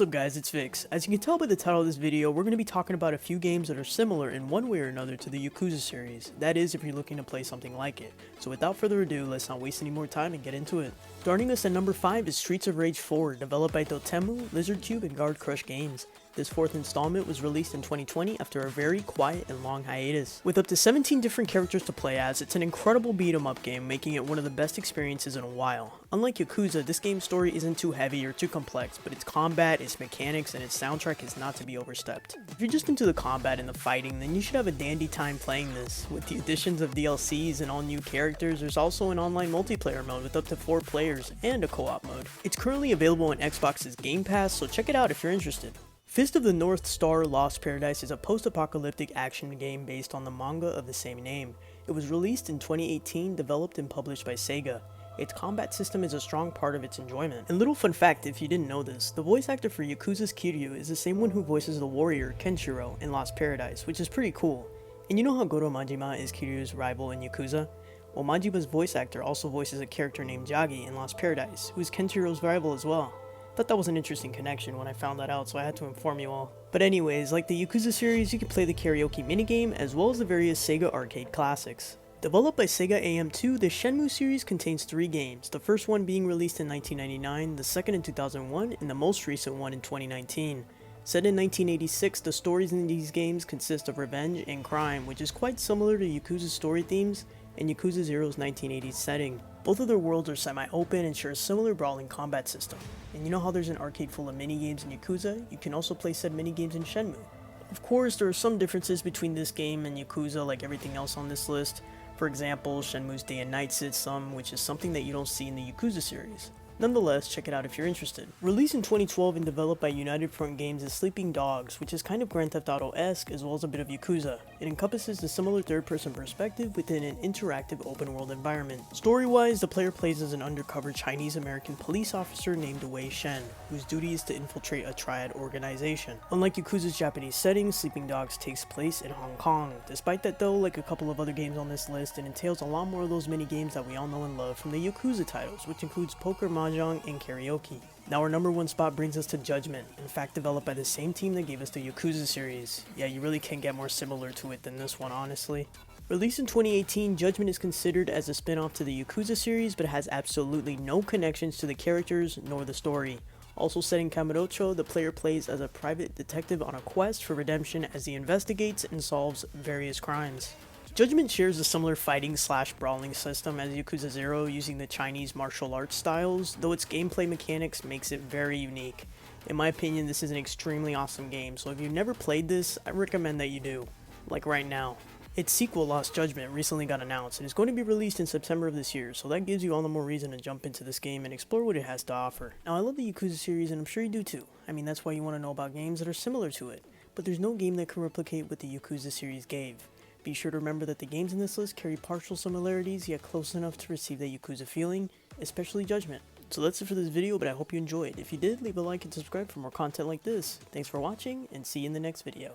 What's up guys, it's Vix. As you can tell by the title of this video, we're going to be talking about a few games that are similar in one way or another to the Yakuza series. That is, if you're looking to play something like it. So without further ado, let's not waste any more time and get into it. Starting us at number 5 is Streets of Rage 4, developed by Dotemu, Lizard Cube, and Guard Crush Games. This fourth installment was released in 2020 after a very quiet and long hiatus. With up to 17 different characters to play as, it's an incredible beat 'em up game, making it one of the best experiences in a while. Unlike Yakuza, this game's story isn't too heavy or too complex, but its combat, its mechanics, and its soundtrack is not to be overstepped. If you're just into the combat and the fighting, then you should have a dandy time playing this. With the additions of DLCs and all new characters, there's also an online multiplayer mode with up to 4 players and a co-op mode. It's currently available on Xbox's Game Pass, so check it out if you're interested. Fist of the North Star Lost Paradise is a post-apocalyptic action game based on the manga of the same name. It was released in 2018, developed and published by Sega. Its combat system is a strong part of its enjoyment. And little fun fact if you didn't know this, the voice actor for Yakuza's Kiryu is the same one who voices the warrior Kenshiro in Lost Paradise, which is pretty cool. And you know how Goro Majima is Kiryu's rival in Yakuza? Well, Majima's voice actor also voices a character named Jagi in Lost Paradise, who is Kenshiro's rival as well. Thought that was an interesting connection when I found that out, so I had to inform you all. But anyways, like the Yakuza series, you can play the karaoke minigame as well as the various Sega arcade classics. Developed by Sega AM2, the Shenmue series contains 3 games, the first one being released in 1999, the second in 2001, and the most recent one in 2019. Set in 1986, the stories in these games consist of revenge and crime, which is quite similar to Yakuza's story themes and Yakuza 0's 1980s setting. Both of their worlds are semi-open and share a similar brawling combat system. And you know how there's an arcade full of minigames in Yakuza? You can also play said minigames in Shenmue. Of course, there are some differences between this game and Yakuza like everything else on this list. For example, Shenmue's day and night system, which is something that you don't see in the Yakuza series. Nonetheless, check it out if you're interested. Released in 2012 and developed by United Front Games is Sleeping Dogs, which is kind of Grand Theft Auto-esque as well as a bit of Yakuza. It encompasses the similar third-person perspective within an interactive open-world environment. Story-wise, the player plays as an undercover Chinese-American police officer named Wei Shen, whose duty is to infiltrate a triad organization. Unlike Yakuza's Japanese setting, Sleeping Dogs takes place in Hong Kong. Despite that though, like a couple of other games on this list, it entails a lot more of those mini-games that we all know and love from the Yakuza titles, which includes poker, mahjong, and karaoke. Now our number 1 spot brings us to Judgement, in fact developed by the same team that gave us the Yakuza series. Yeah, you really can't get more similar to it than this one, honestly. Released in 2018, Judgement is considered as a spin-off to the Yakuza series, but has absolutely no connections to the characters nor the story. Also set in Kamurocho, the player plays as a private detective on a quest for redemption as he investigates and solves various crimes. Judgement shares a similar fighting/brawling system as Yakuza 0 using the Chinese martial arts styles, though its gameplay mechanics makes it very unique. In my opinion, this is an extremely awesome game, so if you've never played this, I recommend that you do. Like right now. Its sequel, Lost Judgment, recently got announced and is going to be released in September of this year, so that gives you all the more reason to jump into this game and explore what it has to offer. Now I love the Yakuza series and I'm sure you do too. I mean, that's why you want to know about games that are similar to it. But there's no game that can replicate what the Yakuza series gave. Be sure to remember that the games in this list carry partial similarities yet close enough to receive that Yakuza feeling, especially Judgment. So that's it for this video, but I hope you enjoyed. If you did, leave a like and subscribe for more content like this. Thanks for watching, and see you in the next video.